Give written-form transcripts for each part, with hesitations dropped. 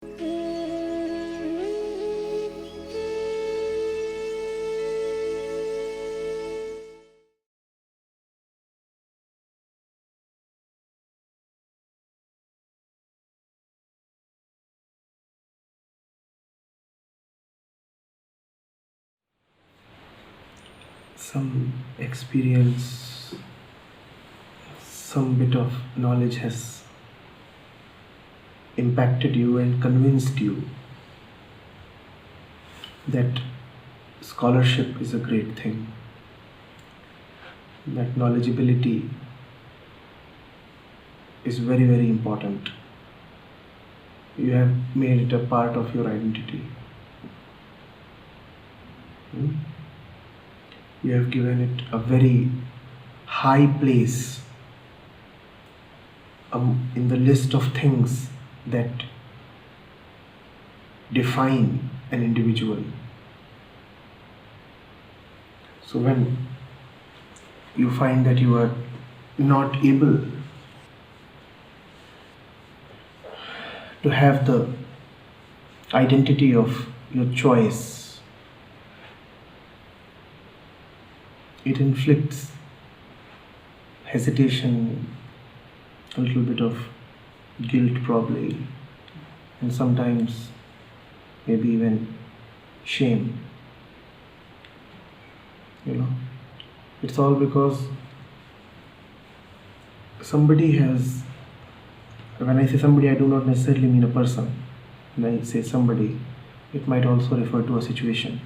Some experience, some bit of knowledge has impacted you and convinced you that scholarship is a great thing, that knowledgeability is very, very important. You have made it a part of your identity. You have given it a very high place in the list of things that define an individual. So when you find that you are not able to have the identity of your choice, it inflicts hesitation, a little bit of guilt probably, and sometimes maybe even shame. It's all because somebody has, when I say somebody, I do not necessarily mean a person. When I say somebody, it might also refer to a situation.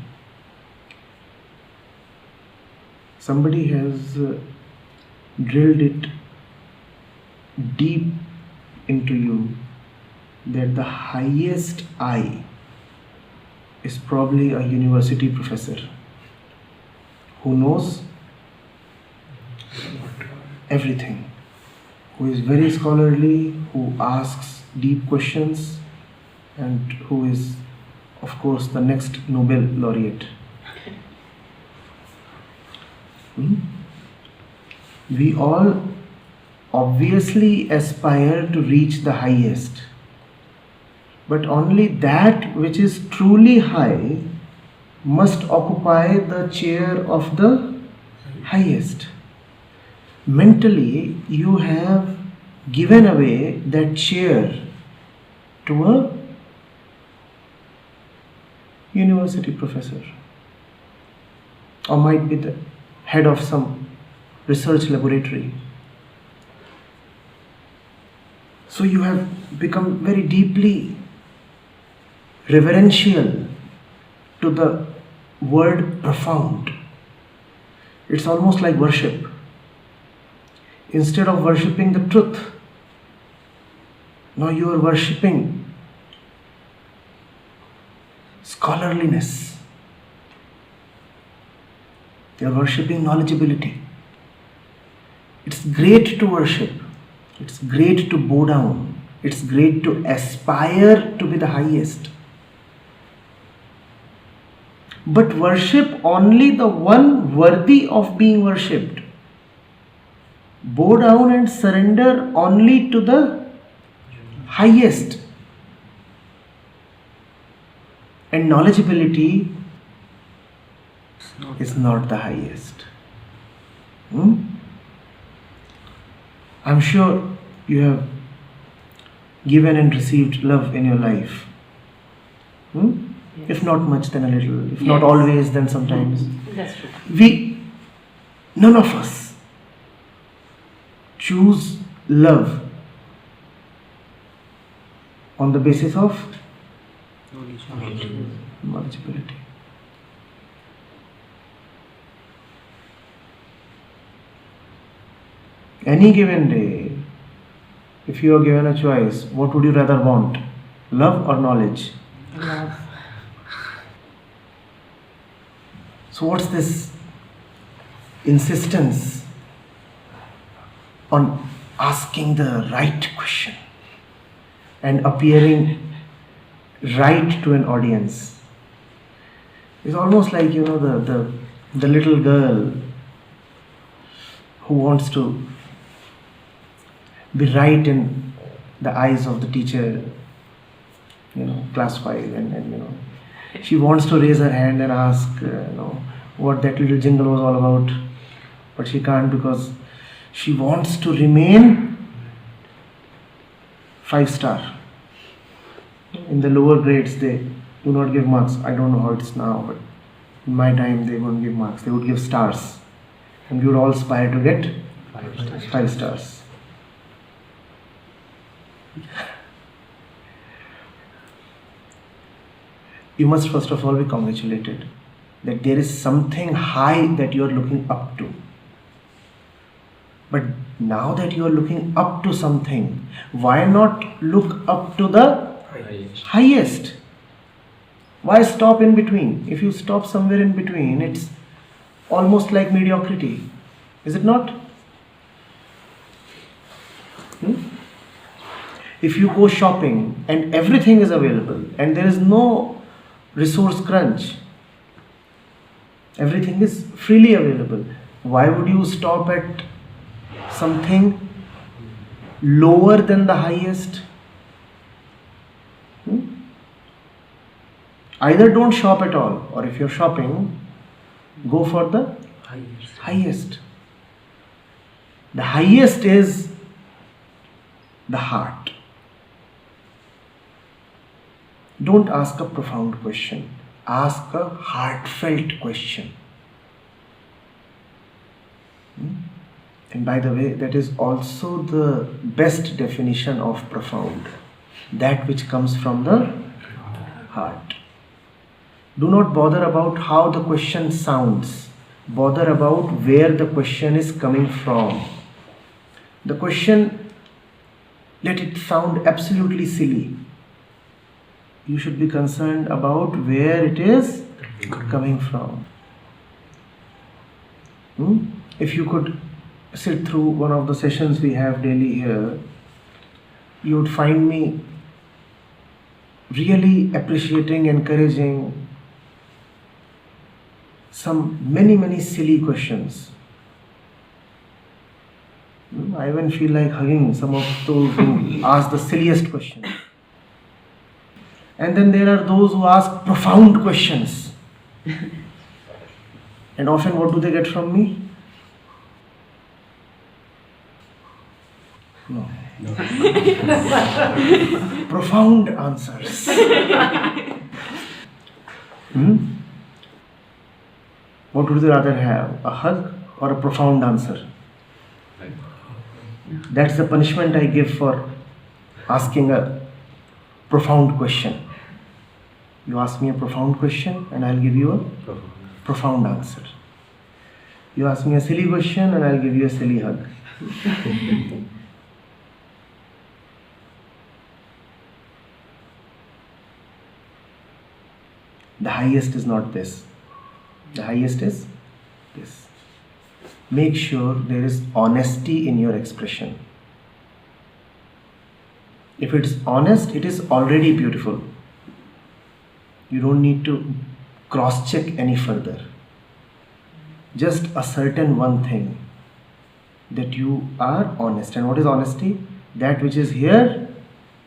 Somebody has drilled it deep into you that the highest I is probably a university professor who knows everything, who is very scholarly, who asks deep questions, and who is, of course, the next Nobel laureate. We all obviously aspire to reach the highest, but only that which is truly high must occupy the chair of the highest. Mentally, you have given away that chair to a university professor, or might be the head of some research laboratory. So you have become very deeply reverential to the word profound. It's almost like worship. Instead of worshipping the truth, now you are worshipping scholarliness. You are worshipping knowledgeability. It's great to worship. It's great to bow down. It's great to aspire to be the highest. But worship only the one worthy of being worshipped. Bow down and surrender only to the highest. And knowledgeability is not the highest. I'm sure you have given and received love in your life. Yes. If not much, then a little. If not always, then sometimes. That's true. None of us choose love on the basis of knowledgeability. Any given day, if you are given a choice, what would you rather want? Love or knowledge? Love. So what's this insistence on asking the right question and appearing right to an audience? It's almost like, the little girl who wants to be right in the eyes of the teacher, class 5, and she wants to raise her hand and ask what that little jingle was all about, but she can't because she wants to remain 5-star. In the lower grades, they do not give marks. I don't know how it's now, but in my time, they wouldn't give marks. They would give stars, and we would all aspire to get 5 stars. You must first of all be congratulated that there is something high that you are looking up to. But now that you are looking up to something, why not look up to the highest? Why stop in between? If you stop somewhere in between, it's almost like mediocrity. Is it not? If you go shopping and everything is available and there is no resource crunch, everything is freely available, why would you stop at something lower than the highest? Either don't shop at all, or if you're shopping, go for the highest. The highest is the heart. Don't ask a profound question. Ask a heartfelt question. And by the way, that is also the best definition of profound. That which comes from the heart. Do not bother about how the question sounds. Bother about where the question is coming from. The question, let it sound absolutely silly. You should be concerned about where it is coming from. If you could sit through one of the sessions we have daily here, you would find me really appreciating, encouraging some many silly questions. I even feel like hugging some of those who ask the silliest questions. And then there are those who ask profound questions. And often what do they get from me? No. Profound answers. What would they rather have? A hug or a profound answer? That's the punishment I give for asking a profound question. You ask me a profound question and I'll give you a profound answer. You ask me a silly question and I'll give you a silly hug. The highest is not this. The highest is this. Make sure there is honesty in your expression. If it's honest, it is already beautiful. You don't need to cross-check any further. Just ascertain one thing, that you are honest. And what is honesty? That which is here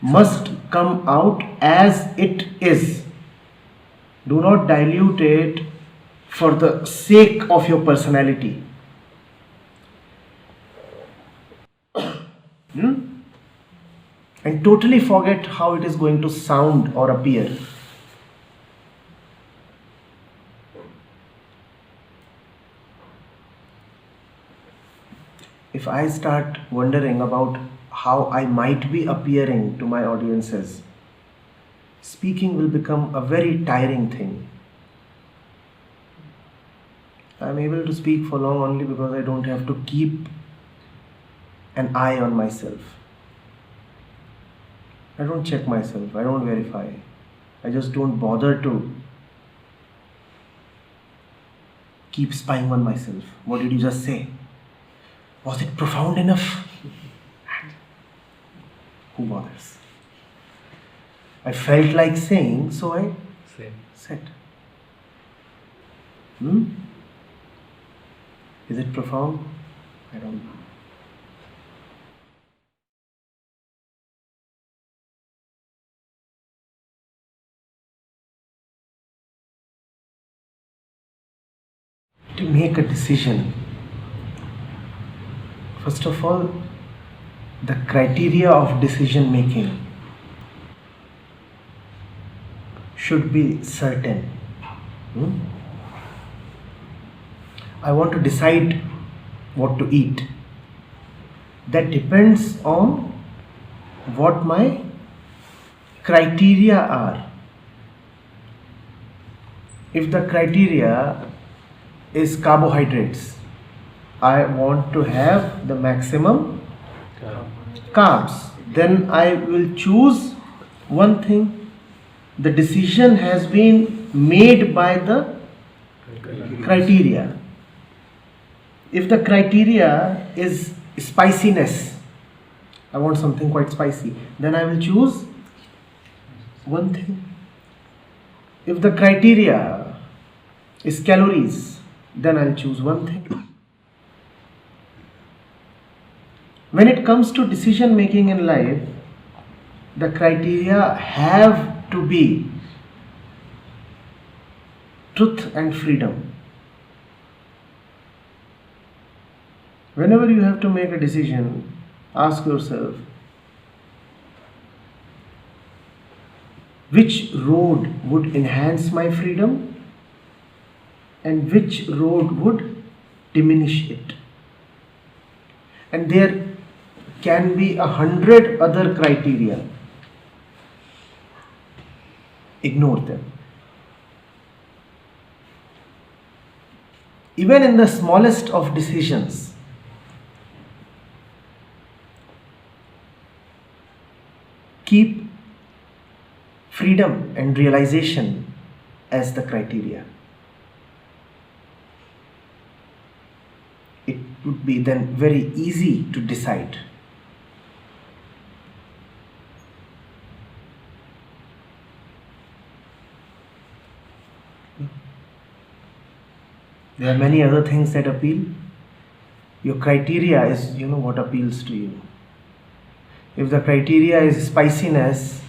must come out as it is. Do not dilute it for the sake of your personality. And totally forget how it is going to sound or appear. If I start wondering about how I might be appearing to my audiences, speaking will become a very tiring thing. I am able to speak for long only because I don't have to keep an eye on myself. I don't check myself, I don't verify. I just don't bother to keep spying on myself. What did you just say? Was it profound enough? Who bothers? I felt like saying, so I said. Is it profound? I don't know. to make a decision, first of all, the criteria of decision making should be certain. I want to decide what to eat. That depends on what my criteria are. If the criteria is carbohydrates, I want to have the maximum carbs, then I will choose one thing. The decision has been made by the criteria. If the criteria is spiciness, I want something quite spicy, then I will choose one thing. If the criteria is calories, then I'll choose one thing. When it comes to decision making in life, the criteria have to be truth and freedom. Whenever you have to make a decision, ask yourself, which road would enhance my freedom and which road would diminish it? And there can be 100 other criteria. Ignore them. Even in the smallest of decisions, keep freedom and realization as the criteria. It would be then very easy to decide. There are many other things that appeal. Your criteria is, what appeals to you. If the criteria is spiciness,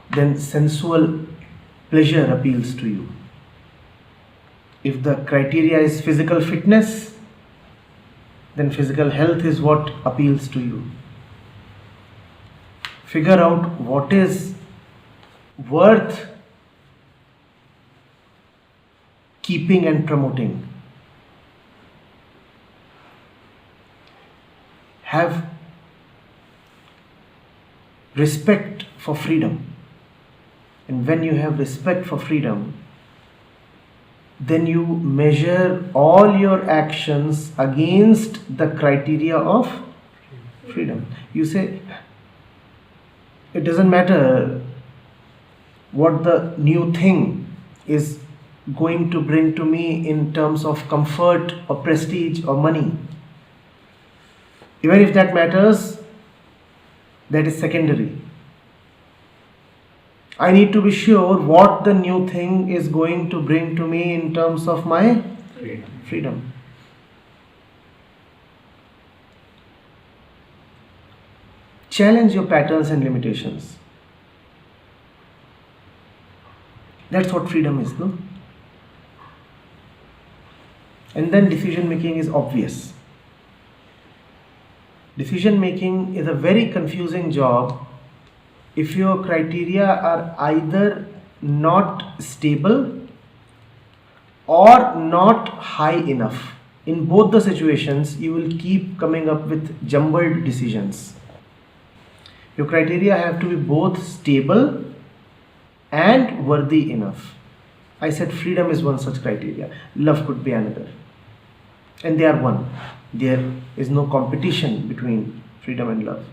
then sensual pleasure appeals to you. If the criteria is physical fitness, then physical health is what appeals to you. Figure out what is worth keeping and promoting. Have respect for freedom. And when you have respect for freedom, then you measure all your actions against the criteria of freedom. You say, it doesn't matter what the new thing is going to bring to me in terms of comfort or prestige or money. Even if that matters, that is secondary. I need to be sure what the new thing is going to bring to me in terms of my freedom. Challenge your patterns and limitations. That's what freedom is, no? And then decision making is obvious. Decision making is a very confusing job if your criteria are either not stable or not high enough. In both the situations, you will keep coming up with jumbled decisions. Your criteria have to be both stable and worthy enough. I said freedom is one such criteria. Love could be another. And they are one. There is no competition between freedom and love.